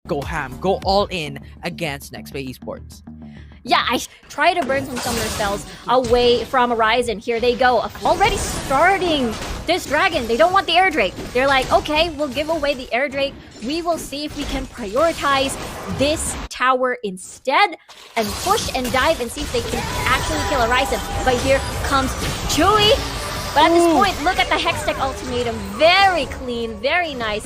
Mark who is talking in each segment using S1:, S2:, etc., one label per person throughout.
S1: go ham, go all in against Nexplay Esports.
S2: Yeah, I try to burn some summoner spells away from Horizon. Here they go. Already starting this dragon. They don't want the air drake. They're like, okay, we'll give away the air drake. We will see if we can prioritize this tower instead and push and dive and see if they can actually kill Horizon. But here comes Chewy. But at this point, look at the Hextech ultimatum. Very clean, very nice.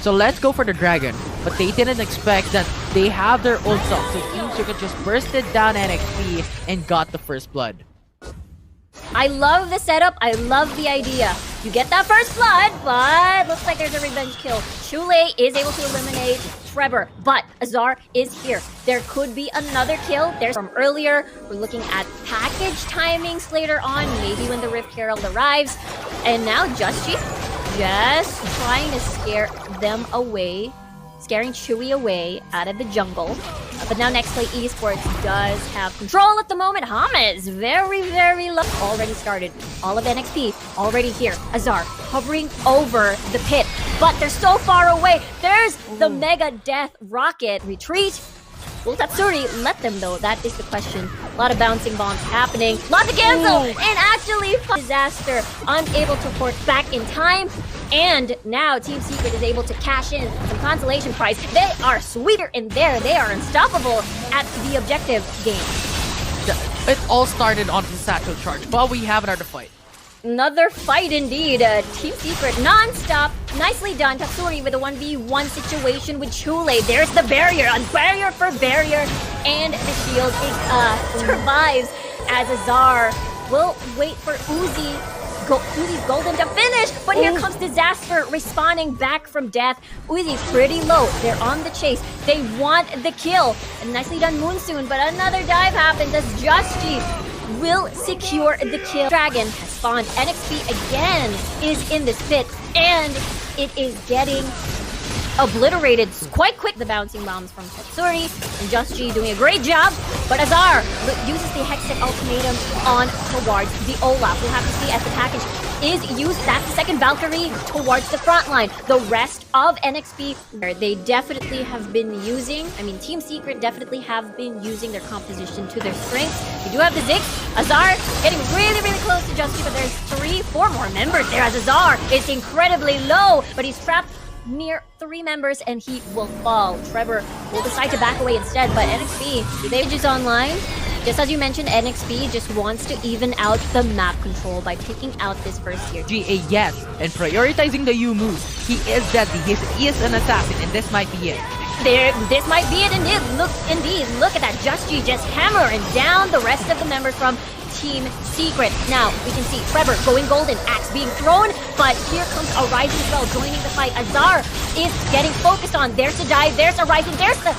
S1: So let's go for the dragon, but they didn't expect that they have their own stuff. So Team Secret just bursted down NXP and got the first blood.
S2: I love the setup. I love the idea. You get that first blood, but looks like there's a revenge kill. Chule is able to eliminate Trevor, but Azar is here. There could be another kill. There's from earlier. We're looking at package timings later on, maybe when the Rift Herald arrives. And now Just trying to scare them away, scaring Chewy away out of the jungle. But now Nexplay Esports does have control at the moment. Hamas very, very low. Already started. All of NXP already here. Azar hovering over the pit, but they're so far away. There's the Mega Death Rocket. Retreat. Will Tatsuri let them though? That is the question. A lot of bouncing bombs happening. Lot to cancel! And actually, disaster. Unable to port back in time. And now Team Secret is able to cash in some consolation prize. They are sweeter in there. They are unstoppable at the objective game.
S1: It all started on the satchel charge, but we have another fight.
S2: Another fight indeed. Team Secret non-stop. Nicely done. Tatsuri with a 1v1 situation with Chule. There's the barrier. A barrier for barrier. And the shield survives as Azar will wait for Uzi's golden to finish. But here comes Disaster respawning back from death. Uzi's pretty low. They're on the chase. They want the kill. And nicely done Moonsoon. But another dive happens as Just will secure the kill. Dragon has spawned. NXP again is in this pit, and it is getting obliterated quite quick. The bouncing bombs from Tatsuri and Just doing a great job, but Azar uses the Hextech ultimatum on towards the Olaf. We'll have to see as the package is used. That's the second Valkyrie towards the front line. The rest of NXP, they definitely have been using, Team Secret definitely have been using their composition to their strengths. We do have the Ziggs. Azar getting really, really close to Just, but there's 3-4 more members there as Azar is incredibly low, but he's trapped near 3 members and he will fall. Trevor will decide to back away instead, but NXP, the is online. Just as you mentioned, NXP just wants to even out the map control by taking out this first tier.
S1: GA, yes, and prioritizing the U moves. He is deadly, he is an assassin, and this might be it.
S2: This might be it indeed. Look at that. Just hammering down the rest of the members from Team Secret. Now, we can see Trevor going golden, axe being thrown, but here comes Horizon as well, joining the fight. Azar is getting focused on. There's the dive, there's Horizon, there's the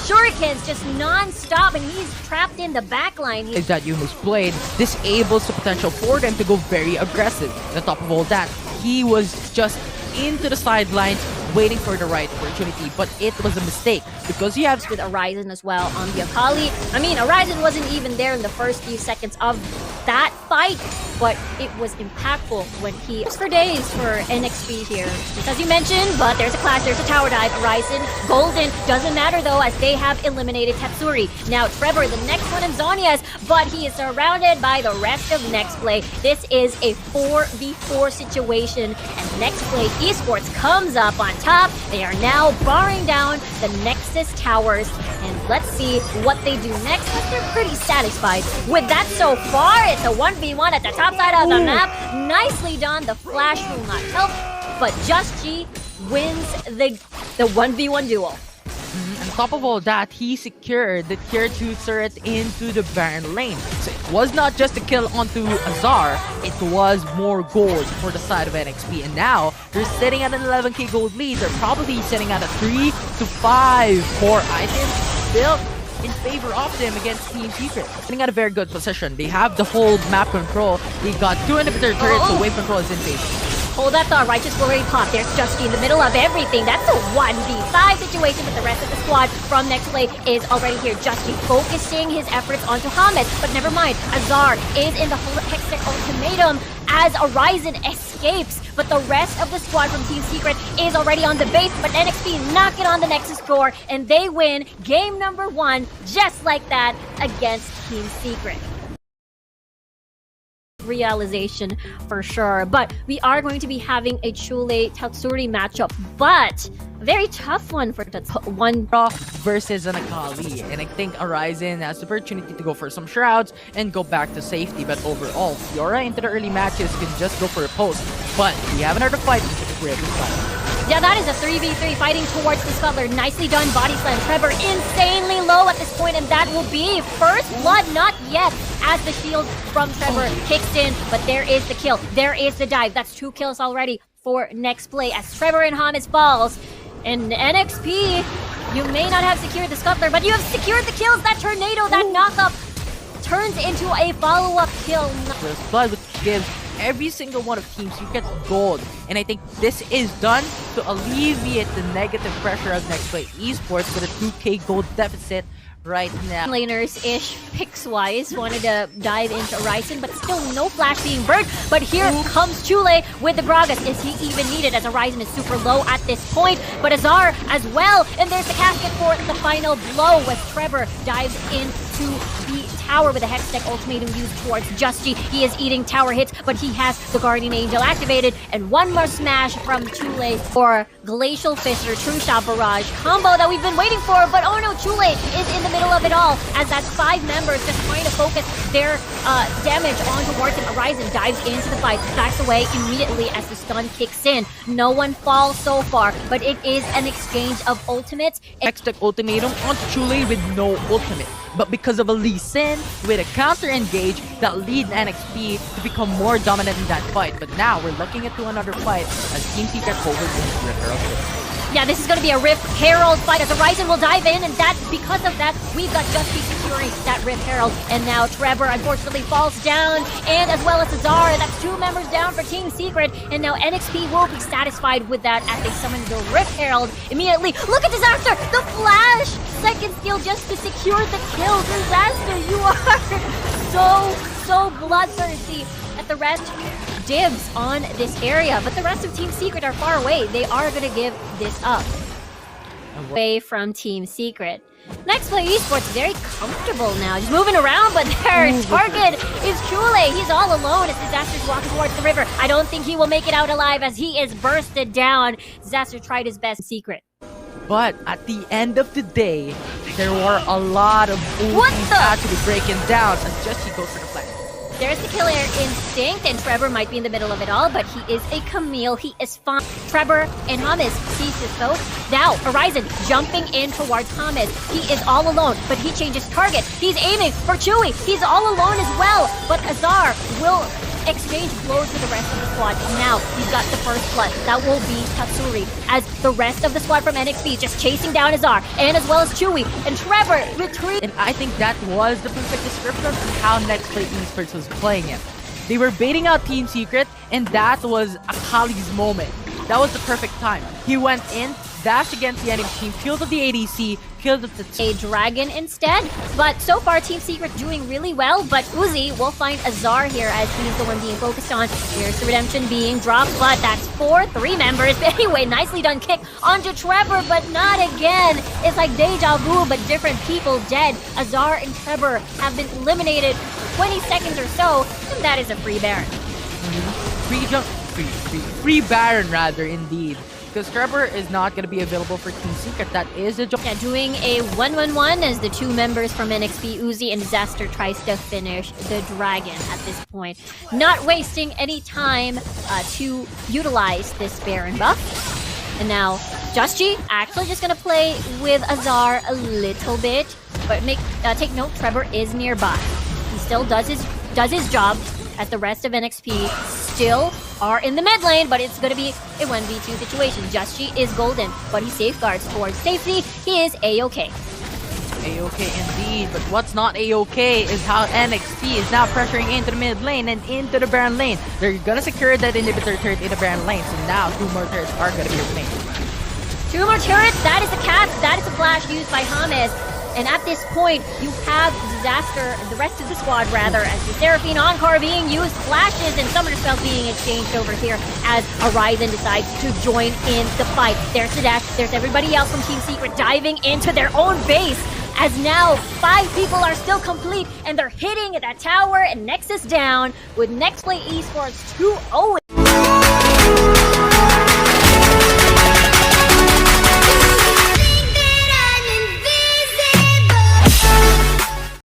S2: shurikens just non-stop, and he's trapped in the backline.
S1: Is that Yumi's blade disables the potential for them to go very aggressive. On top of all that, he was just into the sidelines waiting for the right opportunity, but it was a mistake because you have
S2: with Horizon as well on the Akali. Horizon wasn't even there in the first few seconds of that fight, but it was impactful when he for days for NXP here. Just as you mentioned, but there's a clash, there's a tower dive. Horizon, golden, doesn't matter though as they have eliminated Tatsuri. Now Trevor, the next one in Zonia's, but he is surrounded by the rest of Nexplay. This is a 4v4 situation, and Nexplay Esports comes up on top. They are now barring down the Nexus towers, and let's see what they do next, but they're pretty satisfied with that so far. It's a 1v1 at the top side of the map. Nicely done. The flash will not help, but Just wins the 1v1 duel.
S1: On top of all that, he secured the tier 2 turret into the Baron lane. So it was not just a kill onto Azar, it was more gold for the side of NXP. And now, they're sitting at an 11k gold lead. They're probably sitting at a 3 to 5 core items built in favor of them against Team Secret. Sitting at a very good position. They have the whole map control. They got 2 inhibitor turrets, so wave control is in favor.
S2: Hold that thought, Righteous will already pop. There's Justy in the middle of everything. That's a 1v5 situation, but the rest of the squad from Nexplay is already here. Justy focusing his efforts onto Hamed, but never mind. Azar is in the Hextech ultimatum as Horizon escapes. But the rest of the squad from Team Secret is already on the base, but NXP knock it on the Nexus core, and they win game number 1 just like that against Team Secret. Realization for sure, but we are going to be having a Chule Tatsuri matchup, but a very tough one for one
S1: versus an Akali, and I think Horizon has the opportunity to go for some shrouds and go back to safety. But overall, Fiora into the early matches can just go for a post, but we have another fight into the great result.
S2: Yeah, that is a 3v3 fighting towards the Scuttler. Nicely done body slam. Trevor insanely low at this point, and that will be first blood, not yet, as the shield from Trevor kicks in. But there is the kill. There is the dive. That's 2 kills already for Nexplay as Trevor and Hamas falls. And NXP, you may not have secured the Scuttler, but you have secured the kills. That tornado, that knockup turns into a follow-up kill.
S1: First blood, which gives every single one of Team Secret gold, and I think this is done to alleviate the negative pressure of Nexplay Esports with a 2k gold deficit right now.
S2: Laners-ish picks-wise wanted to dive into Horizon, but still no flash being burnt. But here comes Chule with the Gragas. Is he even needed as Horizon is super low at this point? But Azar as well, and there's the casket for the final blow as Trevor dives into the tower with a Hextech ultimatum used towards Justy. He is eating tower hits, but he has the Guardian Angel activated, and one more smash from Chule for Glacial Fissure, True Shot Barrage combo that we've been waiting for. But oh no, Chule is in the middle of it all as that's 5 members just trying to focus their damage onto Wharton. Horizon dives into the fight, backs away immediately as the stun kicks in. No one falls so far, but it is an exchange of ultimates.
S1: Hextech ultimatum onto Chule with no ultimate, but because of a Lee Sin with a counter engage that lead NXP to become more dominant in that fight. But now we're looking into another fight as Team Secret covers in Rift Herald.
S2: Yeah, this is going to be a Rift Herald fight as Horizon will dive in, and that's because of that we've got Justy securing that Rift Herald. And now Trevor unfortunately falls down, and as well as Azar. That's 2 members down for Team Secret, and now NXP will be satisfied with that as they summon the Rift Herald immediately. Look at Disaster! The flash! Second skill just to secure the kill. Disaster, you are so bloodthirsty at the rest. Dibs on this area, but the rest of Team Secret are far away. They are going to give this up. Away from Team Secret. Nexplay Esports very comfortable now, just moving around, but their target is Chule. He's all alone as Disaster's walking towards the river. I don't think he will make it out alive as he is bursted down. Disaster tried his best. Secret.
S1: But at the end of the day, there were a lot of ultis actually breaking down as Justy goes for the flash.
S2: There's the killer instinct, and Trevor might be in the middle of it all, but he is a Camille. He is fine. Trevor and Hamas sees his foe. Now, Horizon jumping in towards Hamas. He is all alone, but he changes target. He's aiming for Chewy. He's all alone as well, but Azar will exchange blows with the rest of the squad. Now, he's got the first blood. That will be Tatsuri, as the rest of the squad from NXP just chasing down Azar, and as well as Chewy. And Trevor retreat.
S1: And I think that was the perfect description of how Nexplay Esports was playing it. They were baiting out Team Secret, and that was Akali's moment. That was the perfect time. He went in, dashed against the enemy team, killed the ADC, killed the
S2: dragon instead. But so far, Team Secret doing really well. But Uzi will find Azar here as he's the one being focused on. Here's the redemption being dropped, but that's 3 members. Anyway, nicely done kick onto Trevor, but not again. It's like deja vu, but different people dead. Azar and Trevor have been eliminated 20 seconds or so, and that is a free Baron.
S1: Free Baron, rather, indeed. Because Trevor is not going to be available for Team Secret. That is a job.
S2: Yeah, doing a 1-1-1 as the 2 members from NXP, Uzi and Disaster, tries to finish the dragon at this point. Not wasting any time to utilize this Baron buff. And now, Justy actually just going to play with Azar a little bit. But take note, Trevor is nearby. He still does his job, as the rest of NXP still are in the mid lane, but it's going to be a 1v2 situation. Justy is golden, but he safeguards towards safety. He is A-OK.
S1: A-OK indeed, but what's not A-OK is how NXP is now pressuring into the mid lane and into the Baron lane. They're going to secure that inhibitor turret in the Baron lane, so now 2 more turrets are going to be remaining.
S2: 2 more turrets, that is a cast, that is a flash used by Hamas. And at this point, you have Disaster, the rest of the squad rather, as the Seraphine Encore being used, flashes and summoner spells being exchanged over here as Horizon decides to join in the fight. There's Sadash, there's everybody else from Team Secret diving into their own base, as now 5 people are still complete and they're hitting that tower and Nexus down with Nexplay Esports 2-0.